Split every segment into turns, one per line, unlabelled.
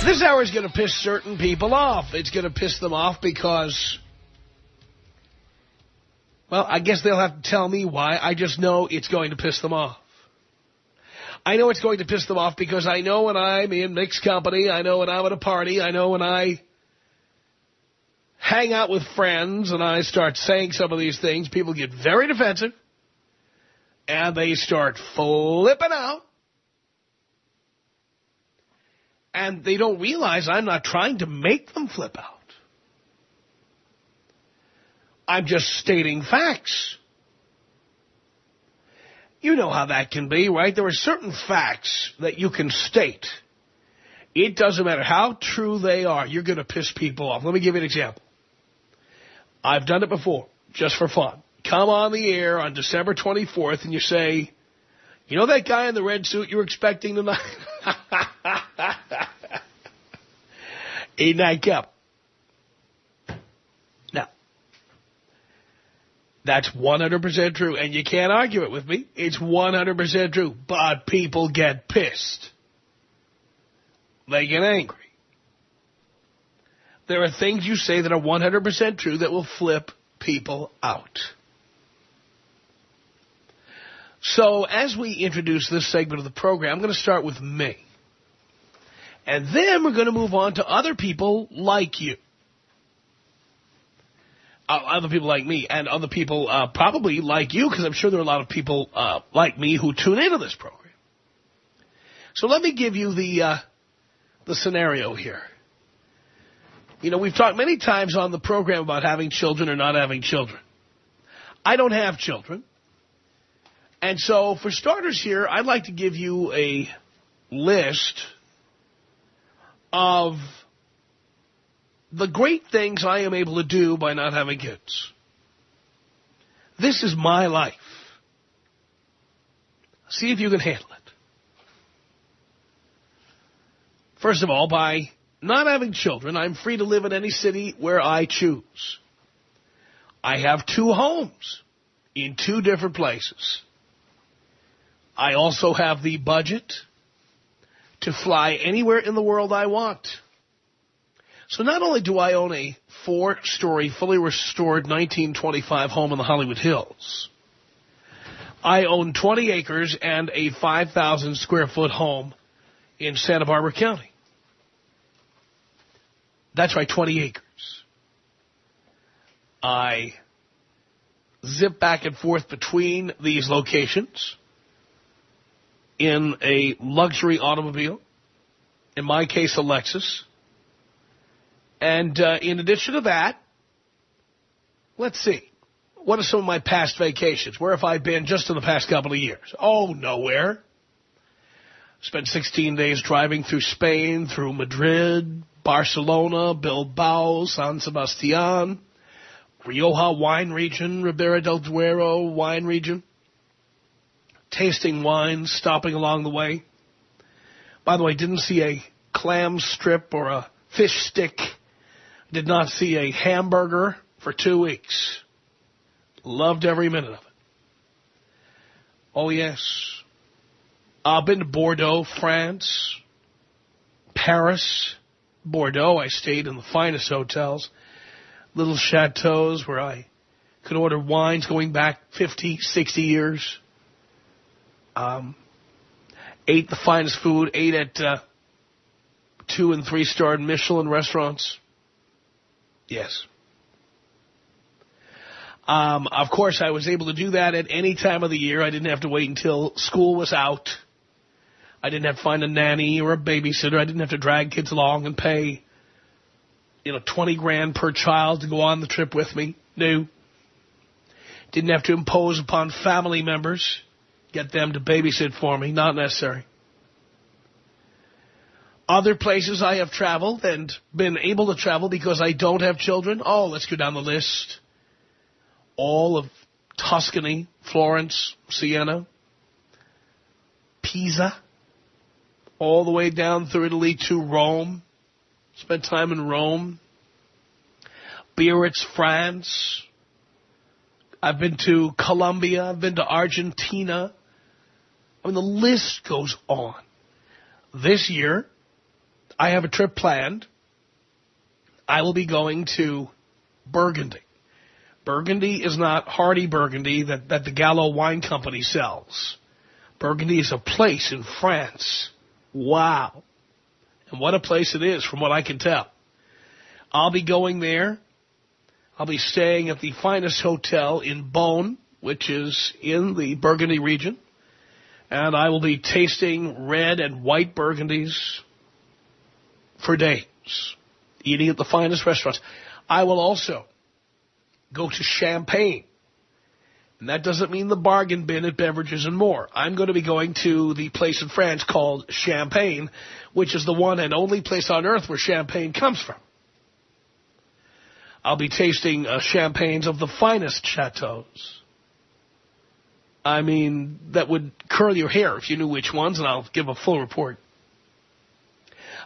This hour is going to piss certain people off. It's going to piss them off because, well, I guess they'll have to tell me why. I just know it's going to piss them off. I know it's going to piss them off because I know when I'm in mixed company, I know when I'm at a party, I know when I hang out with friends and I start saying some of these things, people get very defensive and they start flipping out. And they don't realize I'm not trying to make them flip out. I'm just stating facts. You know how that can be, right? There are certain facts that you can state. It doesn't matter how true they are. You're going to piss people off. Let me give you an example. I've done it before, just for fun. Come on the air on December 24th and you say, you know that guy in the red suit you were expecting tonight? Ain't that kept? Now, that's 100% true, and you can't argue it with me. It's 100% true, but people get pissed. They get angry. There are things you say that are 100% true that will flip people out. So as we introduce this segment of the program, I'm going to start with me. And then we're going to move on to other people like you. Other people like me and other people probably like you, because I'm sure there are a lot of people like me who tune into this program. So let me give you the scenario here. You know, we've talked many times on the program about having children or not having children. I don't have children. And so for starters here, I'd like to give you a list of the great things I am able to do by not having kids. This is my life. See if you can handle it. First of all, by not having children, I'm free to live in any city where I choose. I have 2 homes in 2 different places. I also have the budget to fly anywhere in the world I want. So not only do I own a 4-story, fully restored 1925 home in the Hollywood Hills, I own 20 acres and a 5,000 square foot home in Santa Barbara County. That's right, 20 acres. I zip back and forth between these locations in a luxury automobile, in my case, a Lexus. And in addition to that, let's see, what are some of my past vacations? Where have I been just in the past couple of years? Oh, nowhere. Spent 16 days driving through Spain, through Madrid, Barcelona, Bilbao, San Sebastian, Rioja wine region, Ribera del Duero wine region. Tasting wines, stopping along the way. By the way, didn't see a clam strip or a fish stick. Did not see a hamburger for 2 weeks. Loved every minute of it. Oh, yes. I've been to Bordeaux, France, Paris, Bordeaux. I stayed in the finest hotels, little chateaus where I could order wines going back 50, 60 years. Ate the finest food, ate at 2- and 3-star Michelin restaurants. Yes. Of course, I was able to do that at any time of the year. I didn't have to wait until school was out. I didn't have to find a nanny or a babysitter. I didn't have to drag kids along and pay, $20,000 per child to go on the trip with me. No. Didn't have to impose upon family members. Get them to babysit for me. Not necessary. Other places I have traveled and been able to travel because I don't have children. Oh, let's go down the list. All of Tuscany, Florence, Siena, Pisa, all the way down through Italy to Rome. Spent time in Rome. Biarritz, France. I've been to Colombia. I've been to Argentina. I mean, the list goes on. This year, I have a trip planned. I will be going to Burgundy. Burgundy is not Hardy Burgundy that the Gallo Wine Company sells. Burgundy is a place in France. Wow. And what a place it is, from what I can tell. I'll be going there. I'll be staying at the finest hotel in Beaune, which is in the Burgundy region. And I will be tasting red and white Burgundies for days, eating at the finest restaurants. I will also go to Champagne. And that doesn't mean the bargain bin at Beverages and More. I'm going to be going to the place in France called Champagne, which is the one and only place on earth where champagne comes from. I'll be tasting champagnes of the finest chateaus. I mean, that would curl your hair if you knew which ones, and I'll give a full report.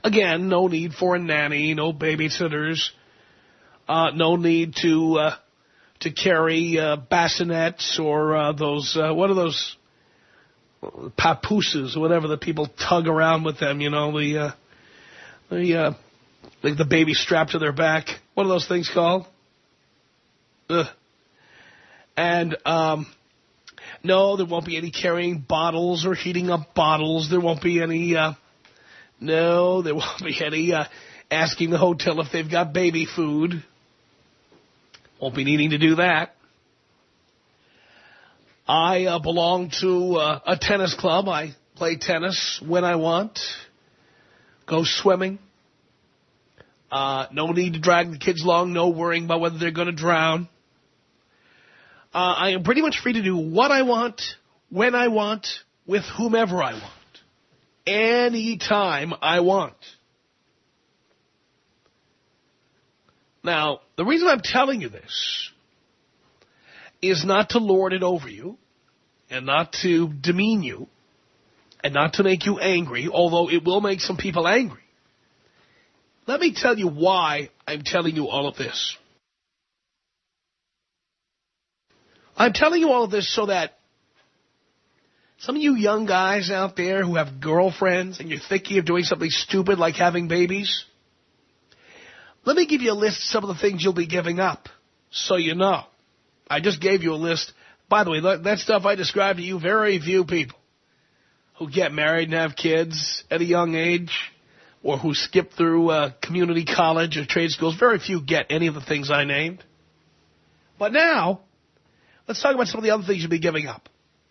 Again, no need for a nanny, no babysitters, no need to carry bassinets or those, what are those, papooses, or whatever the people tug around with them, you know, like the baby strapped to their back. What are those things called? Ugh. And, no, there won't be any carrying bottles or heating up bottles. There won't be any, no, there won't be any asking the hotel if they've got baby food. Won't be needing to do that. I belong to a tennis club. I play tennis when I want. Go swimming. No need to drag the kids along. No worrying about whether they're going to drown. I am pretty much free to do what I want, when I want, with whomever I want. Any time I want. Now, the reason I'm telling you this is not to lord it over you, and not to demean you, and not to make you angry, although it will make some people angry. Let me tell you why I'm telling you all of this. I'm telling you all of this so that some of you young guys out there who have girlfriends and you're thinking of doing something stupid like having babies, let me give you a list of some of the things you'll be giving up so you know. I just gave you a list. By the way, that stuff I described to you, very few people who get married and have kids at a young age or who skip through community college or trade schools, very few get any of the things I named. But now, let's talk about some of the other things you'll be giving up.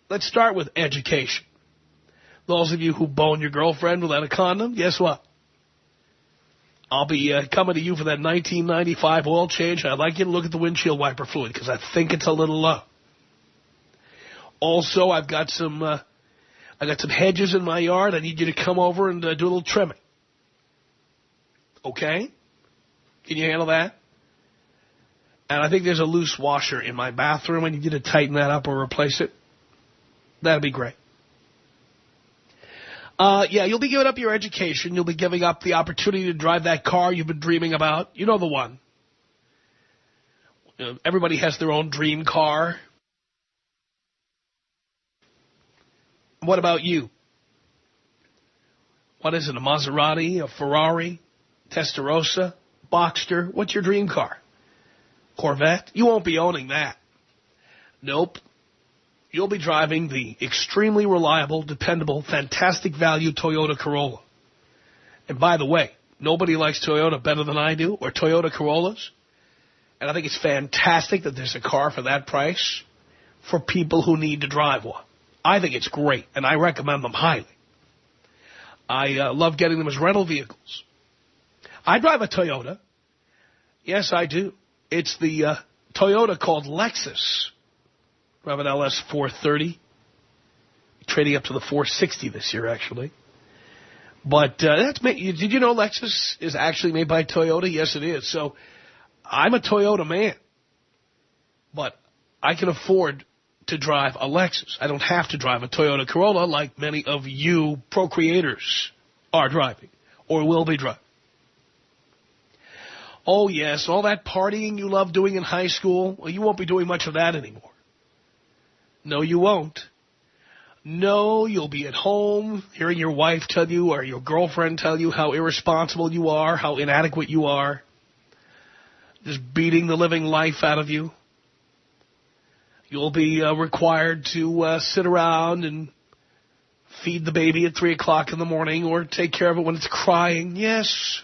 Let's start with education. Those of you who bone your girlfriend without a condom, guess what? I'll be coming to you for that 1995 oil change. I'd like you to look at the windshield wiper fluid because I think it's a little low. Also, I've got some hedges in my yard. I need you to come over and do a little trimming. Okay? Can you handle that? And I think there's a loose washer in my bathroom. I need you to tighten that up or replace it. That'd be great. Yeah, you'll be giving up your education. You'll be giving up the opportunity to drive that car you've been dreaming about. You know the one. Everybody has their own dream car. What about you? What is it, a Maserati, a Ferrari, Testarossa, Boxster? What's your dream car? Corvette? You won't be owning that. Nope. You'll be driving the extremely reliable, dependable, fantastic value Toyota Corolla. And by the way, nobody likes Toyota better than I do, or Toyota Corollas. And I think it's fantastic that there's a car for that price for people who need to drive one. I think it's great, and I recommend them highly. I love getting them as rental vehicles. I drive a Toyota. Yes, I do. It's the Toyota called Lexus. I have an LS 430, trading up to the 460 this year, actually. But that's made, did you know Lexus is actually made by Toyota? Yes, it is. So I'm a Toyota man, but I can afford to drive a Lexus. I don't have to drive a Toyota Corolla like many of you procreators are driving or will be driving. Oh, yes, all that partying you loved doing in high school, well, you won't be doing much of that anymore. No, you won't. No, you'll be at home hearing your wife tell you or your girlfriend tell you how irresponsible you are, how inadequate you are, just beating the living life out of you. You'll be required to sit around and feed the baby at 3 o'clock in the morning or take care of it when it's crying. Yes.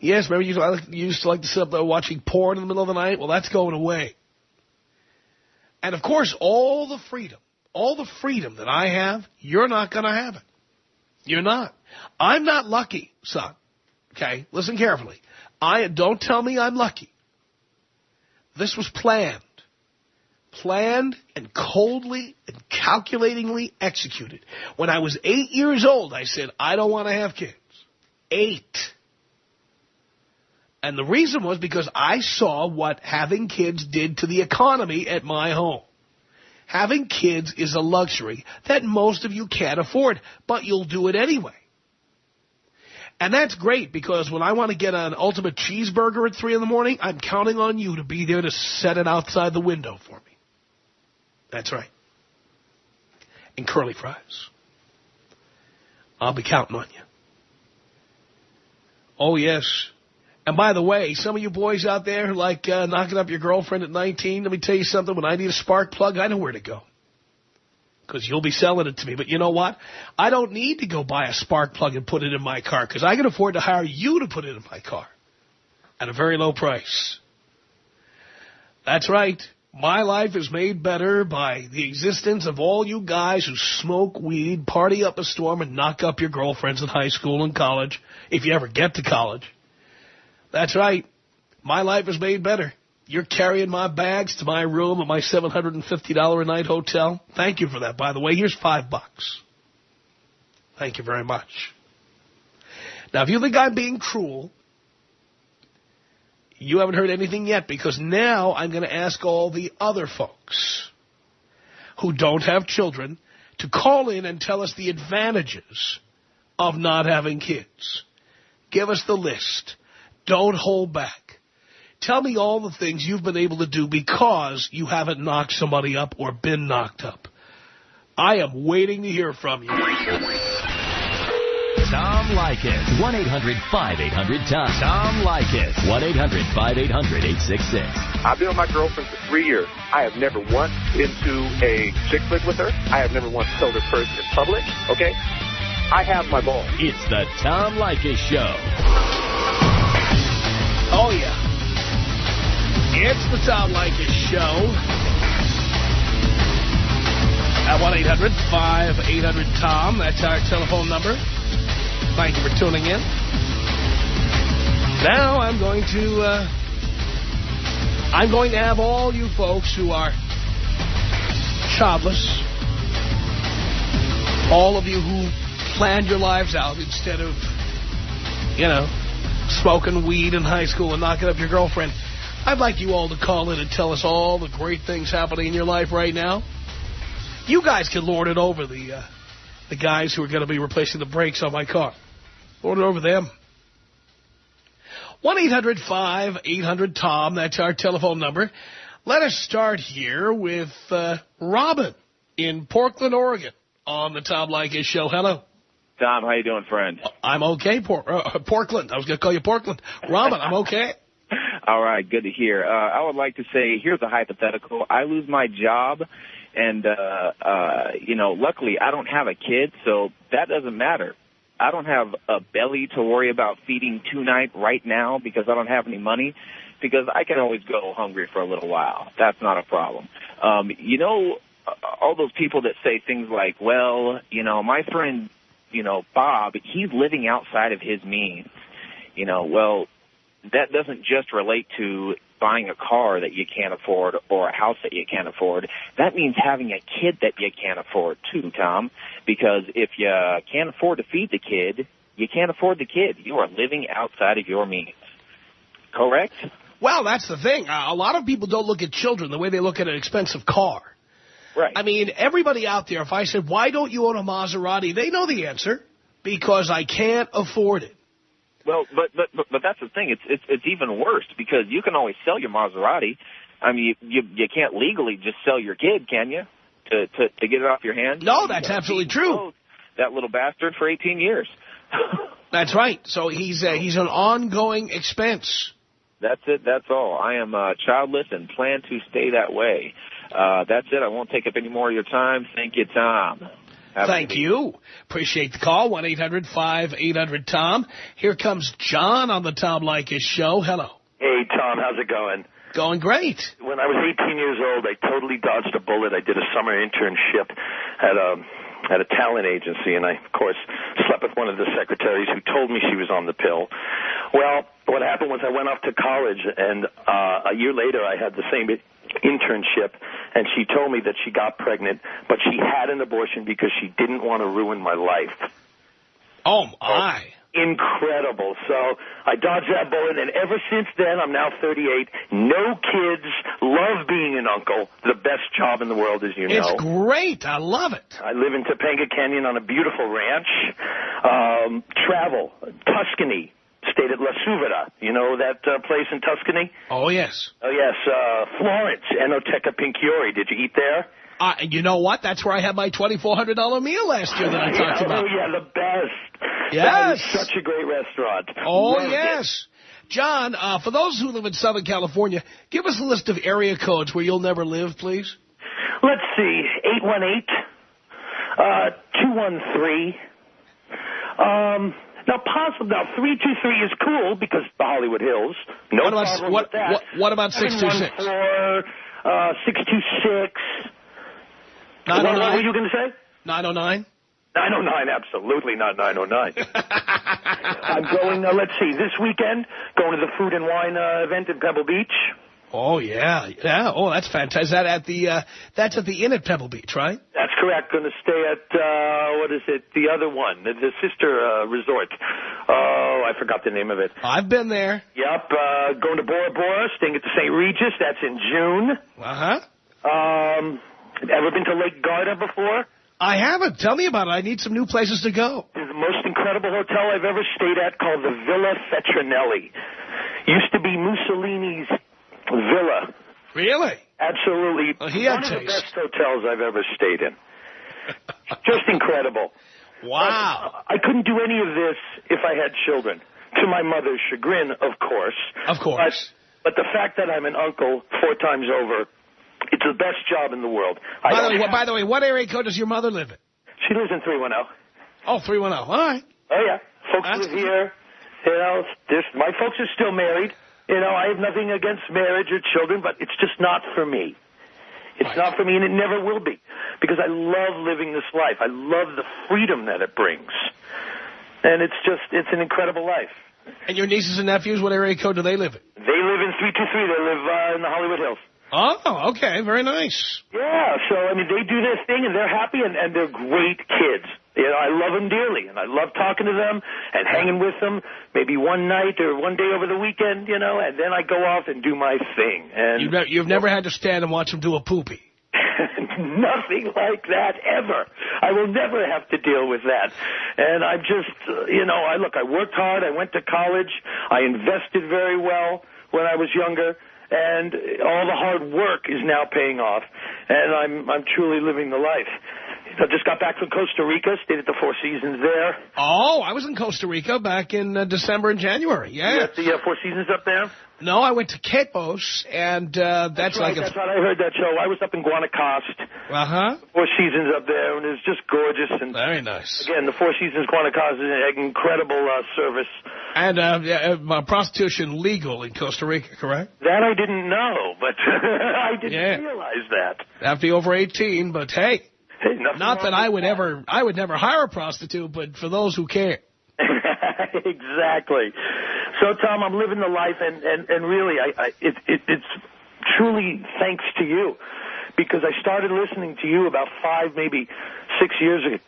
Yes, remember you used to like to sit up there watching porn in the middle of the night? Well, that's going away. And, of course, all the freedom that I have, you're not going to have it. You're not. I'm not lucky, son. Okay? Listen carefully. Don't tell me I'm lucky. This was planned. Planned and coldly and calculatingly executed. When I was 8 years old, I said, I don't want to have kids. 8. And the reason was because I saw what having kids did to the economy at my home. Having kids is a luxury that most of you can't afford, but you'll do it anyway. And that's great because when I want to get an ultimate cheeseburger at 3 in the morning, I'm counting on you to be there to set it outside the window for me. That's right. And curly fries. I'll be counting on you. Oh, yes. And by the way, some of you boys out there who like knocking up your girlfriend at 19, let me tell you something. When I need a spark plug, I know where to go. Because you'll be selling it to me. But you know what? I don't need to go buy a spark plug and put it in my car because I can afford to hire you to put it in my car at a very low price. That's right. My life is made better by the existence of all you guys who smoke weed, party up a storm, and knock up your girlfriends in high school and college, if you ever get to college. That's right. My life is made better. You're carrying my bags to my room at my $750 a night hotel. Thank you for that, by the way. Here's $5. Thank you very much. Now, if you think I'm being cruel, you haven't heard anything yet, because now I'm going to ask all the other folks who don't have children to call in and tell us the advantages of not having kids. Give us the list. Don't hold back. Tell me all the things you've been able to do because you haven't knocked somebody up or been knocked up. I am waiting to hear from you.
Tom Leykis. 1-800-5800-TOM. Tom Leykis. 1-800-5800-866.
I've been with my girlfriend for 3 years. I have never once been to a chick flick with her. I have never once told her first in public, okay? I have my balls.
It's the Tom Leykis Show.
Oh, yeah. It's the Tom Leykis Show. At 1-800-5800-TOM. That's our telephone number. Thank you for tuning in. Now I'm going to have all you folks who are childless, all of you who planned your lives out instead of, smoking weed in high school and knocking up your girlfriend. I'd like you all to call in and tell us all the great things happening in your life right now. You guys can lord it over the guys who are going to be replacing the brakes on my car. Lord it over them. 1-800-5800-TOM. That's our telephone number. Let us start here with Robin in Portland, Oregon on the Tom Leykis Show. Hello.
Tom, how you doing, friend?
I'm okay, Portland. I was going to call you Portland. Robin, I'm okay.
All right, good to hear. I would like to say, here's a hypothetical. I lose my job, and, luckily I don't have a kid, so that doesn't matter. I don't have a belly to worry about feeding tonight right now because I don't have any money, because I can always go hungry for a little while. That's not a problem. All those people that say things like, well, my friend, Bob, he's living outside of his means. Well, that doesn't just relate to buying a car that you can't afford or a house that you can't afford. That means having a kid that you can't afford too, Tom, because if you can't afford to feed the kid, you can't afford the kid. You are living outside of your means. Correct?
Well, that's the thing. A lot of people don't look at children the way they look at an expensive car.
Right.
I mean, everybody out there, if I said, why don't you own a Maserati? They know the answer. Because I can't afford it.
Well, but that's the thing. It's even worse because you can always sell your Maserati. I mean, you can't legally just sell your kid, can you? to get it off your hands.
No, that's absolutely true.
That little bastard for 18 years.
That's right. So he's an ongoing expense.
That's it. That's all. I am childless and plan to stay that way. That's it. I won't take up any more of your time. Thank you, Tom.
Thank you. Appreciate the call. 1-800-5800-TOM. Here comes John on the Tom Leykis Show. Hello.
Hey, Tom. How's it going?
Going great.
When I was 18 years old, I totally dodged a bullet. I did a summer internship at a talent agency, and I, of course, slept with one of the secretaries who told me she was on the pill. Well, what happened was I went off to college, and a year later I had the same internship, and she told me that she got pregnant, but she had an abortion because she didn't want to ruin my life.
Oh, my.
Incredible. So I dodged that bullet, and ever since then, I'm now 38, no kids, love being an uncle, the best job in the world, as you know.
It's great. I love it.
I live in Topanga Canyon on a beautiful ranch. Travel, Tuscany, stayed at La Suvera. You know that place in Tuscany?
Oh, yes.
Oh, yes. Florence, Enoteca Pinchiori. Did you eat there?
You know what? That's where I had my $2,400 meal last year that I talked about.
Oh, yeah, the best.
Yes.
That is such a great restaurant.
Oh, yes. John, for those who live in Southern California, give us a list of area codes where you'll never live, please.
Let's see. 818-213. Now, 323 is cool because the Hollywood Hills. No problem with that.
What about 626?
626.
909?
What were you going to say?
909?
909, absolutely not 909. I'm going, let's see, this weekend, going to the Food and Wine event in Pebble Beach.
Oh, yeah. Yeah. Oh, that's fantastic. Is that at that's at the Inn at Pebble Beach, right?
That's correct. Going to stay at, the other one, the sister resort. Oh, I forgot the name of it.
I've been there.
Yep. Going to Bora Bora, staying at the St. Regis. That's in June.
Uh-huh.
Ever been to Lake Garda before?
I haven't. Tell me about it. I need some new places to go.
It's the most incredible hotel I've ever stayed at, called the Villa Fetrinelli. Used to be Mussolini's villa.
Really?
Absolutely.
Well, he had
one of the
taste.
best hotels I've ever stayed in. Just incredible.
Wow.
I couldn't do any of this if I had children. To my mother's chagrin, of course.
Of course.
But the fact that I'm an uncle 4 times over, it's the best job in the world.
By the way, what area code does your mother live in?
She lives in 310.
Oh, 310. All right.
Oh, yeah. Folks live here. You know, my folks are still married. You know, I have nothing against marriage or children, but it's just not for me. It's not for me, and it never will be, because I love living this life. I love the freedom that it brings. And it's an incredible life.
And your nieces and nephews, what area code do they live in?
They live in 323. They live in the Hollywood Hills.
Oh, okay. Very nice.
Yeah, so, I mean, they do their thing, and they're happy, and they're great kids. You know, I love them dearly, and I love talking to them and hanging with them maybe one night or one day over the weekend, you know, and then I go off and do my thing. And
You've never had to stand and watch them do a poopy?
Nothing like that ever. I will never have to deal with that. And I just, I worked hard. I went to college. I invested very well when I was younger. And all the hard work is now paying off. And I'm truly living the life. I just got back from Costa Rica, stayed at the Four Seasons there.
Oh, I was in Costa Rica back in December and January, yeah.
You at the Four Seasons up there?
No, I went to Quepos, and that's
right,
like
that's right. I heard that show. I was up in Guanacaste.
Uh-huh.
Four Seasons up there, and it's just gorgeous. And
very nice.
Again, the Four Seasons Guanacaste is an incredible service.
And prostitution legal in Costa Rica, correct?
That I didn't know, but I didn't realize that.
Have to be over 18, but hey. Not that I would never hire a prostitute, but for those who care.
Exactly. So, Tom, I'm living the life, and really, it's truly thanks to you, because I started listening to you about 5, maybe 6 years ago.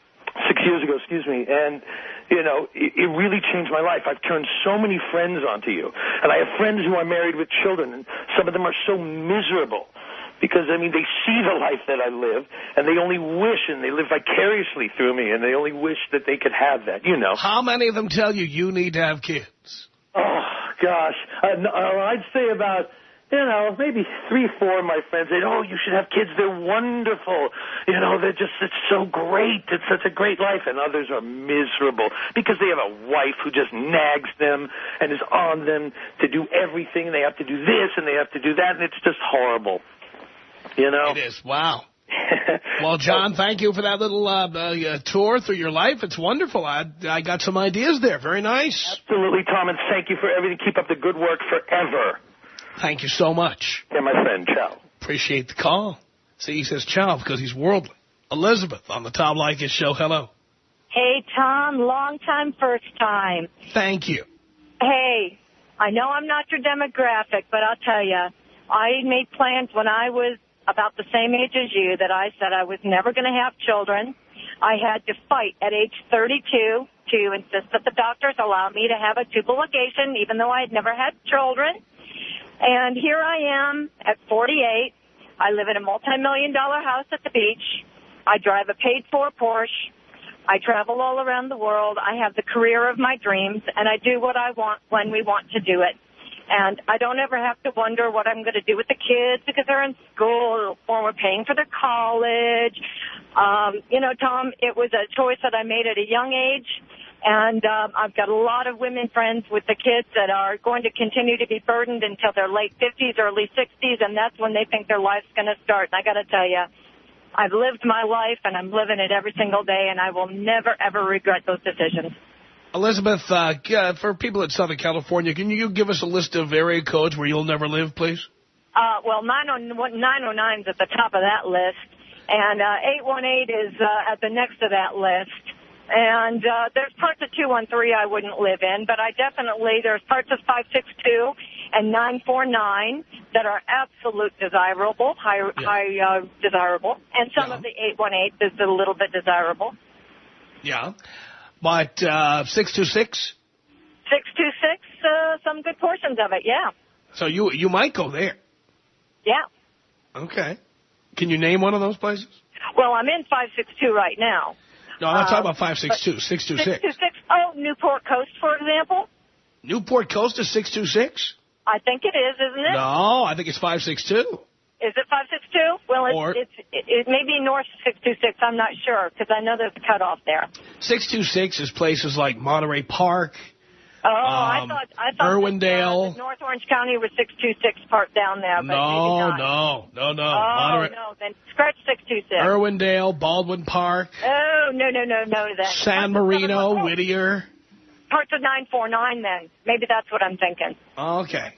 6 years ago, excuse me, and you know, it really changed my life. I've turned so many friends onto you, and I have friends who are married with children, and some of them are so miserable. Because, I mean, they see the life that I live, and they only wish, and they live vicariously through me, and they only wish that they could have that, you know.
How many of them tell you need to have kids?
Oh, gosh. I'd say about maybe 3, 4 of my friends said, oh, you should have kids. They're wonderful. It's so great. It's such a great life. And others are miserable because they have a wife who just nags them and is on them to do everything. They have to do this and they have to do that, and it's just horrible.
It is. Wow. Well, John, thank you for that little tour through your life. It's wonderful. I got some ideas there. Very nice.
Absolutely, Tom, and thank you for everything. Keep up the good work forever.
Thank you so much.
Yeah, my friend. Ciao.
Appreciate the call. See, he says ciao because he's worldly. Elizabeth on the Tom Leykis Show. Hello.
Hey, Tom. Long time, first time.
Thank you.
Hey, I know I'm not your demographic, but I'll tell you, I made plans when I was about the same age as you that I said I was never going to have children. I had to fight at age 32 to insist that the doctors allow me to have a tubal ligation, even though I had never had children. And here I am at 48. I live in a multi-million-dollar house at the beach. I drive a paid-for Porsche. I travel all around the world. I have the career of my dreams, and I do what I want when we want to do it. And I don't ever have to wonder what I'm going to do with the kids because they're in school or we're paying for their college. Tom, it was a choice that I made at a young age. And I've got a lot of women friends with the kids that are going to continue to be burdened until their late 50s, early 60s, and that's when they think their life's going to start. And I got to tell you, I've lived my life, and I'm living it every single day, and I will never, ever regret those decisions.
Elizabeth, for people in Southern California, can you give us a list of area codes where you'll never live, please?
Well, 909 is at the top of that list, and 818 is at the next to that list. And there's parts of 213 I wouldn't live in, but there's parts of 562 and 949 that are absolute desirable, high desirable, and some of the 818 is a little bit desirable.
Yeah, but 626?
626, some good portions of it, yeah.
So you might go there.
Yeah.
Okay. Can you name one of those places?
Well, I'm in 562 right now.
No, I'm not talking about 562, 626.
626. Oh, Newport Coast, for example.
Newport Coast is 626?
I think it is, isn't it?
No, I think it's 562.
Is it 562? Well, it may be north of 626. I'm not sure because I know there's a cutoff there.
626 is places like Monterey Park.
Oh, I thought
Irwindale.
North Orange County was 626 part down there. But
No.
Oh, no, then scratch 626.
Irwindale, Baldwin Park.
Oh, no, then.
San Marino, Whittier.
Parts of 949 then. Maybe that's what I'm thinking.
Okay.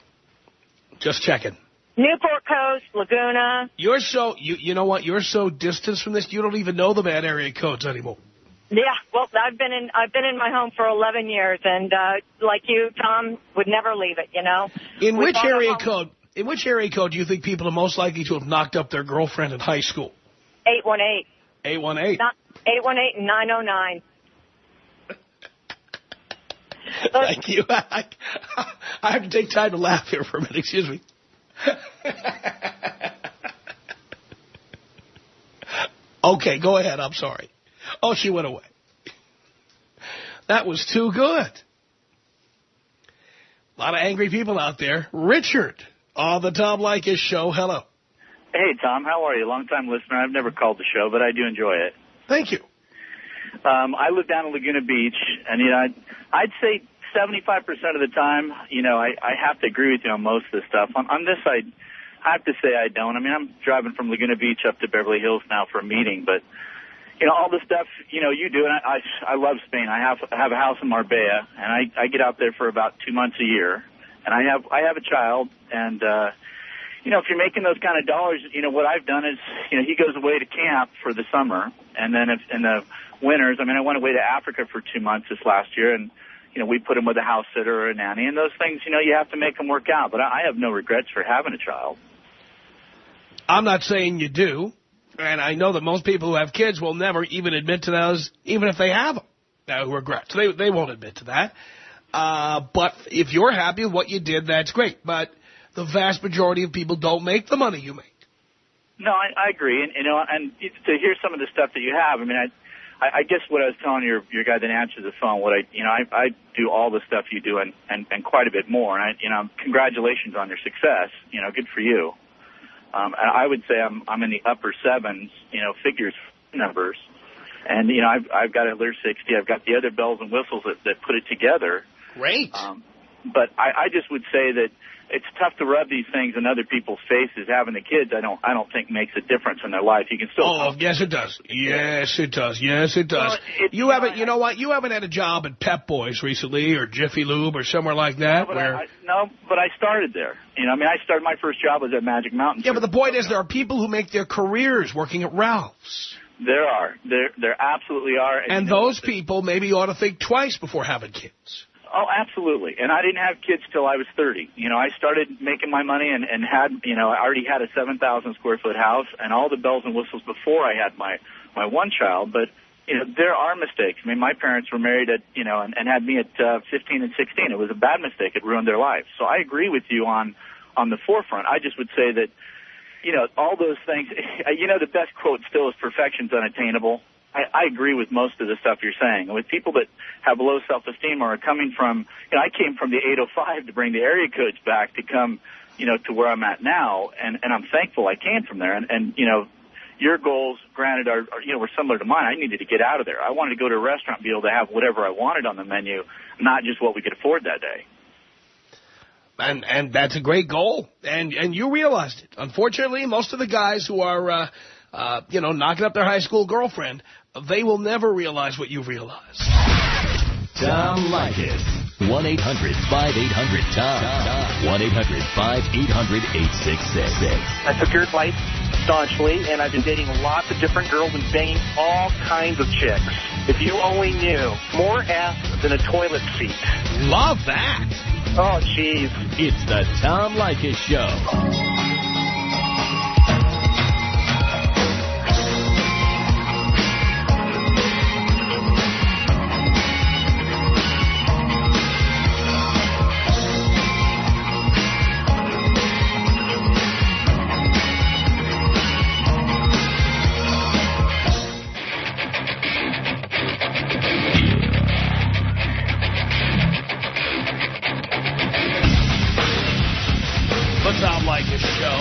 Just checking.
Newport Coast, Laguna.
You're so, you know what, you're so distant from this, you don't even know the bad area codes anymore.
Yeah, well, I've been in my home for 11 years, and like you, Tom, would never leave it.
In which area code do you think people are most likely to have knocked up their girlfriend in high school?
818.
818.
818 and 909.
Thank you. I have to take time to laugh here for a minute. Excuse me. Okay, go ahead. I'm sorry. Oh, she went away. That was too good. A lot of angry people out there. Richard on the Tom Leykis Show. Hello.
Hey, Tom. How are you? Long-time listener. I've never called the show, but I do enjoy it.
Thank you.
I live down in Laguna Beach, and I'd say 75% of the time, I have to agree with you on most of this stuff. On this, I have to say I don't. I mean, I'm driving from Laguna Beach up to Beverly Hills now for a meeting, but all the stuff, you do, and I love Spain. I have a house in Marbella, and I get out there for about 2 months a year, and I have a child, and, if you're making those kind of dollars, what I've done is, he goes away to camp for the summer, and then if in the winters, I went away to Africa for 2 months this last year, and, we put him with a house sitter or a nanny, and those things, you have to make them work out, but I have no regrets for having a child.
I'm not saying you do. And I know that most people who have kids will never even admit to those, even if they have them, regrets. They won't admit to that. But if you're happy with what you did, that's great. But the vast majority of people don't make the money you make.
No, I agree. And to hear some of the stuff that you have, I guess what I was telling your guy that answers the phone, I do all the stuff you do and quite a bit more. And congratulations on your success. Good for you. And I would say I'm in the upper sevens, figures numbers. And, I've got a Lear 60. I've got the other bells and whistles that put it together.
Great.
But I just would say that it's tough to rub these things in other people's faces. Having the kids, I don't think makes a difference in their life. You can still.
Oh, yes, it does. Yes, it does. Yes, it does.
Well,
you haven't. You know what? You haven't had a job at Pep Boys recently, or Jiffy Lube, or somewhere like that.
But I started there. I started. My first job was at Magic Mountain.
Yeah, but the point is, there are people who make their careers working at Ralph's.
There are. There absolutely are.
And those people maybe ought to think twice before having kids.
Oh, absolutely. And I didn't have kids till I was 30. I started making my money and had, I already had a 7,000 square foot house and all the bells and whistles before I had my one child. But, there are mistakes. My parents were married at, and had me at 15 and 16. It was a bad mistake. It ruined their lives. So I agree with you on the forefront. I just would say that, all those things, the best quote still is perfection's unattainable. I agree with most of the stuff you're saying. With people that have low self-esteem or are coming from, I came from the 805 to bring the area codes back to come, to where I'm at now, and I'm thankful I came from there. And your goals, granted, are were similar to mine. I needed to get out of there. I wanted to go to a restaurant and be able to have whatever I wanted on the menu, not just what we could afford that day.
And that's a great goal, and you realized it. Unfortunately, most of the guys who are, knocking up their high school girlfriend, they will never realize what you realized.
Tom Leykis. 1-800-5800-TOM. 1-800-5800-866.
I took your advice staunchly, and I've been dating lots of different girls and banging all kinds of chicks. If you only knew, more ass than a toilet seat.
Love that.
Oh, jeez.
It's the Tom Leykis Show.
Tom Leykis Show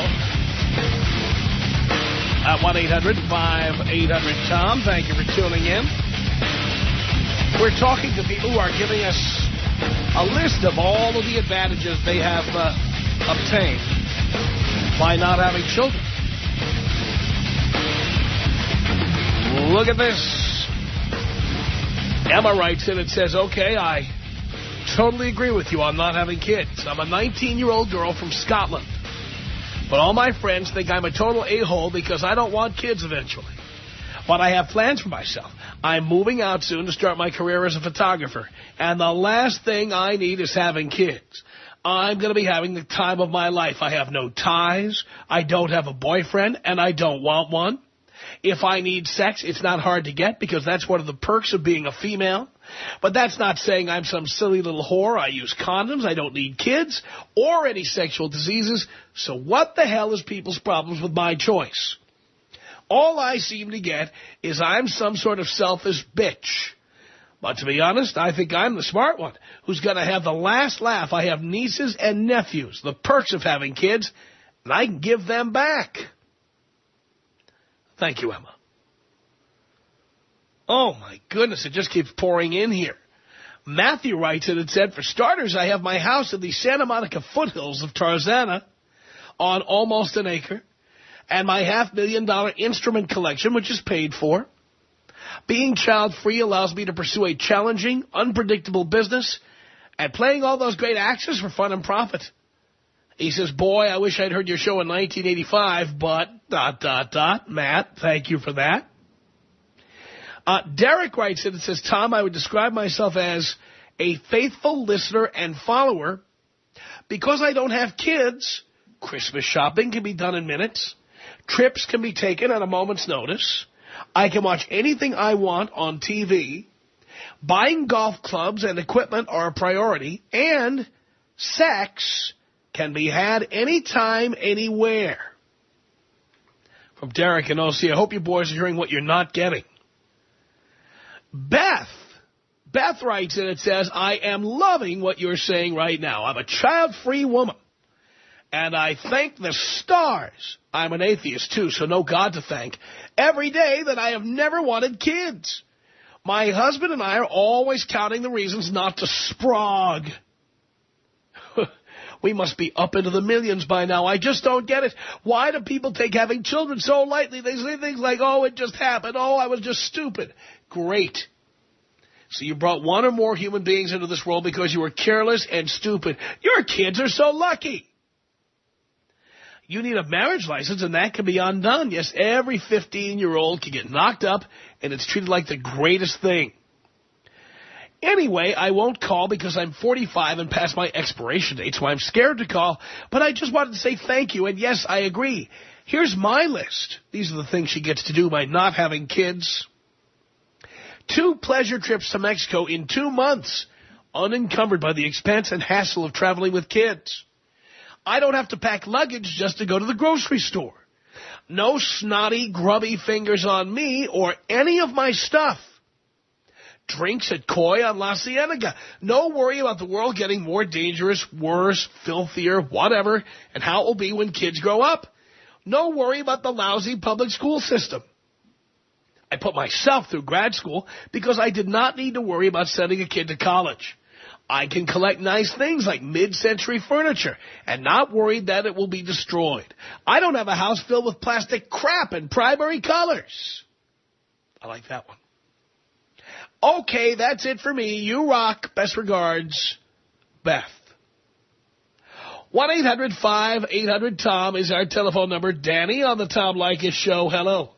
at 1-800-5800-TOM. Thank you for tuning in. We're talking to people who are giving us a list of all of the advantages they have obtained by not having children. Look at this. Emma writes in, it says, okay, I totally agree with you on not having kids. I'm a 19-year-old girl from Scotland. But all my friends think I'm a total a-hole because I don't want kids eventually. But I have plans for myself. I'm moving out soon to start my career as a photographer. And the last thing I need is having kids. I'm going to be having the time of my life. I have no ties. I don't have a boyfriend, and I don't want one. If I need sex, it's not hard to get because that's one of the perks of being a female. But that's not saying I'm some silly little whore. I use condoms. I don't need kids or any sexual diseases. So what the hell is people's problems with my choice? All I seem to get is I'm some sort of selfish bitch. But to be honest, I think I'm the smart one who's going to have the last laugh. I have nieces and nephews, the perks of having kids, and I can give them back. Thank you, Emma. Oh, my goodness, it just keeps pouring in here. Matthew writes in and said, for starters, I have my house in the Santa Monica foothills of Tarzana on almost an acre, and my $500,000 instrument collection, which is paid for. Being child-free allows me to pursue a challenging, unpredictable business, and playing all those great actors for fun and profit. He says, boy, I wish I'd heard your show in 1985, but, ... Matt, thank you for that. Derek writes in and says, Tom, I would describe myself as a faithful listener and follower. Because I don't have kids, Christmas shopping can be done in minutes. Trips can be taken at a moment's notice. I can watch anything I want on TV. Buying golf clubs and equipment are a priority. And sex can be had anytime, anywhere. From Derek and OC, I hope you boys are hearing what you're not getting. Beth writes in, it says, I am loving what you're saying right now. I'm a child-free woman, and I thank the stars. I'm an atheist, too, so no God to thank. Every day that I have never wanted kids. My husband and I are always counting the reasons not to sprog. We must be up into the millions by now. I just don't get it. Why do people take having children so lightly? They say things like, oh, it just happened. Oh, I was just stupid. Great. So you brought one or more human beings into this world because you were careless and stupid. Your kids are so lucky. You need a marriage license, and that can be undone. Yes, every 15-year-old can get knocked up, and it's treated like the greatest thing. Anyway, I won't call because I'm 45 and past my expiration date, so I'm scared to call. But I just wanted to say thank you, and yes, I agree. Here's my list. These are the things she gets to do by not having kids. 2 pleasure trips to Mexico in 2 months, unencumbered by the expense and hassle of traveling with kids. I don't have to pack luggage just to go to the grocery store. No snotty, grubby fingers on me or any of my stuff. Drinks at Koi on La Cienega. No worry about the world getting more dangerous, worse, filthier, whatever, and how it will be when kids grow up. No worry about the lousy public school system. I put myself through grad school because I did not need to worry about sending a kid to college. I can collect nice things like mid-century furniture and not worried that it will be destroyed. I don't have a house filled with plastic crap and primary colors. I like that one. Okay, that's it for me. You rock. Best regards, Beth. 1-800-5800-TOM is our telephone number. Danny on the Tom Leykis Show. Hello.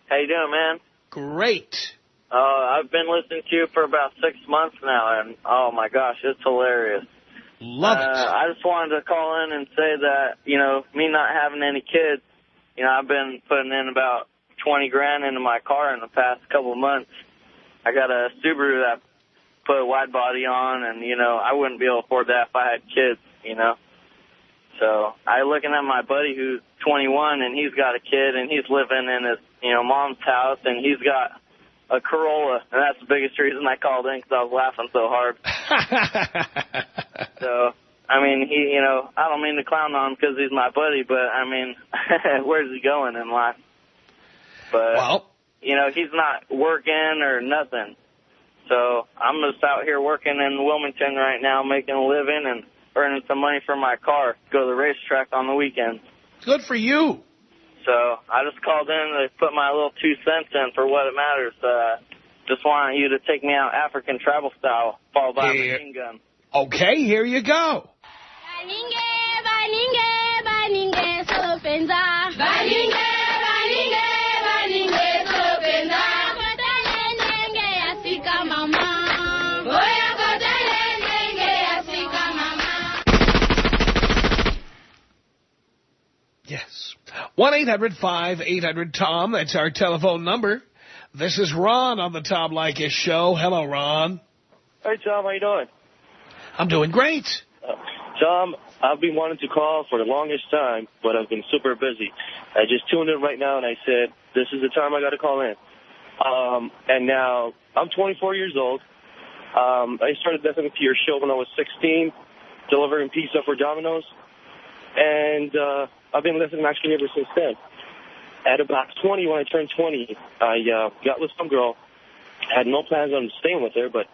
How you doing, man?
Great.
I've been listening to you for about 6 months now, and oh my gosh, it's hilarious.
Love it.
I just wanted to call in and say that, you know, me not having any kids, you know, I've been putting in about 20 grand into my car in the past couple of months. I got a Subaru that put a wide body on, and, you know, I wouldn't be able to afford that if I had kids, you know. So I looking at my buddy who's 21, and he's got a kid, and he's living in his, you know, mom's house, and he's got a Corolla, and that's the biggest reason I called in because I was laughing so hard. So, I mean, he, you know, I don't mean to clown on him because he's my buddy, but, I mean, where's he going in life? But,
well,
you know, he's not working or nothing. So I'm just out here working in Wilmington right now, making a living and earning some money for my car, go to the racetrack on the weekends.
Good for you.
So I just called in to put my little 2 cents in for what it matters. Just want you to take me out African travel style, followed by a machine gun.
Okay, here you go. Yes. 1-800-5800-TOM. That's our telephone number. This is Ron on the Tom Leykis Show. Hello, Ron.
Hey, Tom. How you doing?
I'm doing great.
Tom, I've been wanting to call for the longest time, but I've been super busy. I just tuned in right now, and I said, this is the time I got to call in. And now I'm 24 years old. I started listening to your show when I was 16, delivering pizza for Domino's. And I've been listening actually ever since then. At about 20, when I turned 20, I got with some girl. I had no plans on staying with her, but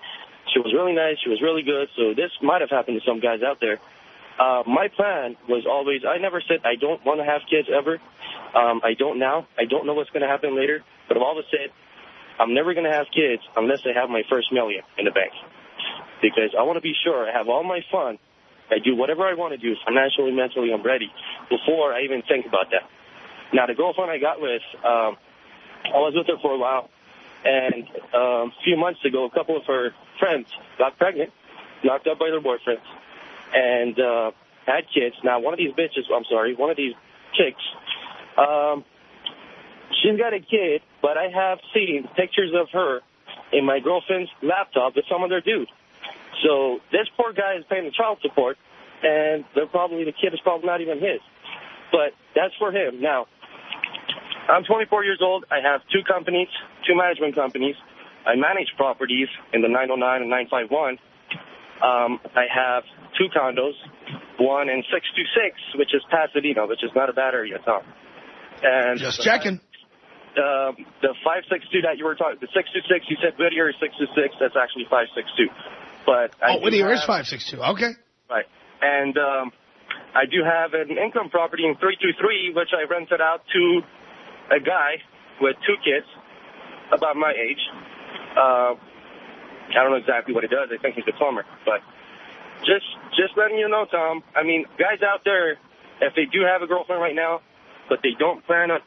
she was really nice. She was really good. So this might have happened to some guys out there. My plan was always, I never said I don't want to have kids ever. I don't now. I don't know what's going to happen later. But I've always said I'm never going to have kids unless I have my first million in the bank. Because I want to be sure I have all my fun. I do whatever I want to do financially, mentally, I'm ready before I even think about that. Now, the girlfriend I got with, I was with her for a while, and a few months ago, a couple of her friends got pregnant, knocked up by their boyfriends, and had kids. Now, one of these chicks, she's got a kid, but I have seen pictures of her in my girlfriend's laptop with some other dude. So this poor guy is paying the child support, and the kid is probably not even his. But that's for him. Now, I'm 24 years old. I have 2 companies, 2 management companies. I manage properties in the 909 and 951. I have 2 condos, one in 626, which is Pasadena, which is not a bad area, Tom. And
just checking.
The 562 that you were talking, the 626, you said Whittier is 626. That's actually 562. But
Whittier is 562. Okay.
Right. And I do have an income property in 323, which I rented out to a guy with 2 kids about my age. I don't know exactly what he does. I think he's a plumber. But just letting you know, Tom, I mean, guys out there, if they do have a girlfriend right now, but they don't plan on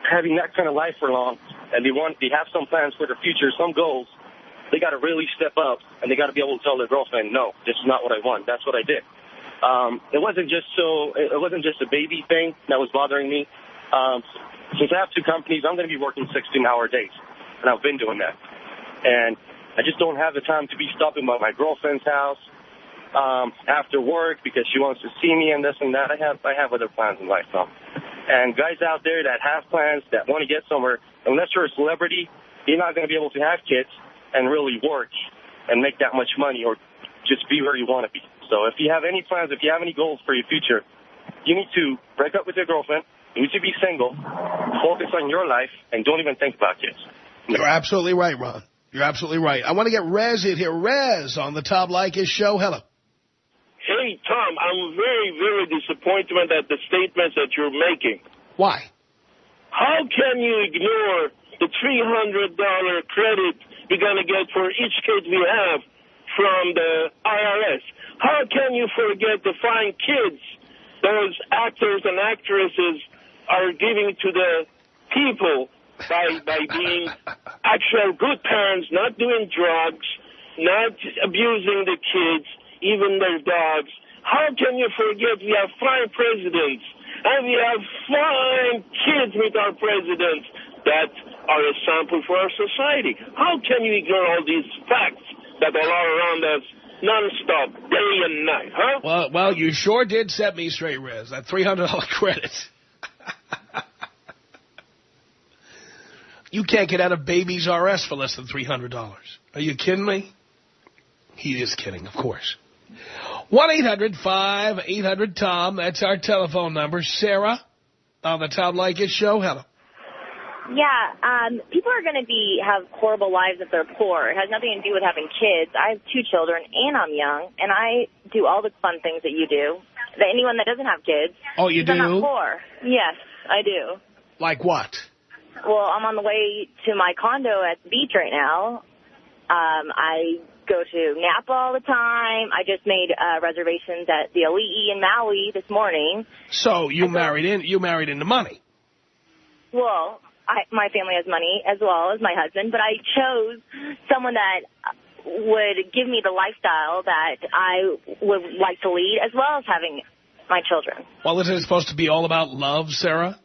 having that kind of life for long, and they have some plans for their future, some goals, they got to really step up, and they got to be able to tell their girlfriend, no, this is not what I want. That's what I did. It wasn't just a baby thing that was bothering me. Since I have 2 companies, I'm going to be working 16-hour days, and I've been doing that. And I just don't have the time to be stopping by my girlfriend's house after work because she wants to see me and this and that. I have other plans in life, Tom. And guys out there that have plans, that want to get somewhere, unless you're a celebrity, you're not going to be able to have kids and really work and make that much money or just be where you want to be. So if you have any plans, if you have any goals for your future, you need to break up with your girlfriend. You need to be single, focus on your life, and don't even think about kids.
You're absolutely right, Ron. You're absolutely right. I want to get Rez in here. Rez on the Tom Leykis Show. Hello.
Hey, Tom, I'm very, very disappointed at the statements that you're making.
Why?
How can you ignore the $300 credit we're going to get for each kid we have from the IRS? How can you forget the fine kids those actors and actresses are giving to the people by being actual good parents, not doing drugs, not abusing the kids, even their dogs? How can you forget we have fine presidents and we have fine kids with our presidents that are a sample for our society? How can you ignore all these facts that are all around us nonstop, day and night, huh?
Well, you sure did set me straight, Rez. That $300 credit. You can't get out of Babies R Us for less than $300. Are you kidding me? He is kidding, of course. 1-800-5800-TOM. That's our telephone number. Sarah on the Tom Leykis Show. Hello.
Yeah, people are going to have horrible lives if they're poor. It has nothing to do with having kids. I have 2 children, and I'm young, and I do all the fun things that you do. That anyone that doesn't have kids.
Oh, you do?
I'm not poor. Yes, I do.
Like what?
Well, I'm on the way to my condo at the beach right now. I go to Napa all the time. I just made reservations at the Ali'i in Maui this morning.
So you married into money.
Well, my family has money as well as my husband, but I chose someone that would give me the lifestyle that I would like to lead, as well as having my children.
Well, isn't it supposed to be all about love, Sarah?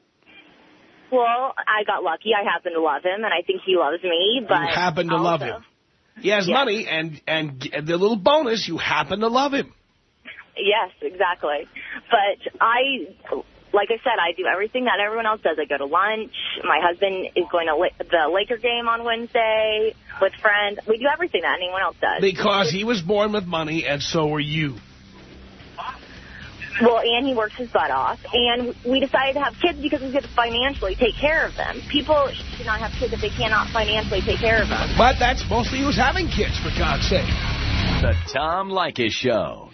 Well, I got lucky. I happen to love him, and I think he loves me. But
you happen to love him. He has money, and the little bonus, you happen to love him.
Yes, exactly. But like I said, I do everything that everyone else does. I go to lunch. My husband is going to the Laker game on Wednesday with friends. We do everything that anyone else does.
Because he was born with money, and so were you.
Well, and he works his butt off. And we decided to have kids because we could financially take care of them. People should not have kids if they cannot financially take care of them.
But that's mostly who's having kids, for God's sake.
The Tom Leykis Show.